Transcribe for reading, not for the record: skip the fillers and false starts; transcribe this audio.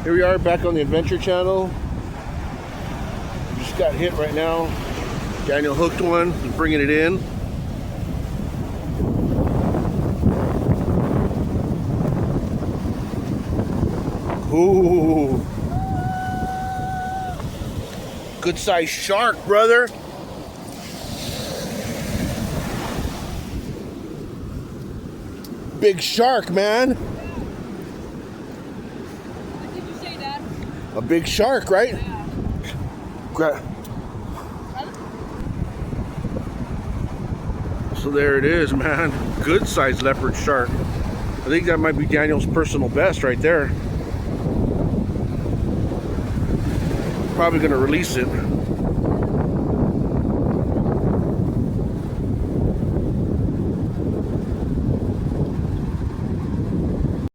Here we are back on the Adventure Channel. Just got hit right now. Daniel hooked one. He's bringing it in. Ooh. Good sized shark, brother. Big shark, man. What did you say, Dad? A big shark, right? Yeah. So there it is, man. Good sized leopard shark. I think that might be Daniel's personal best right there. Probably gonna release it.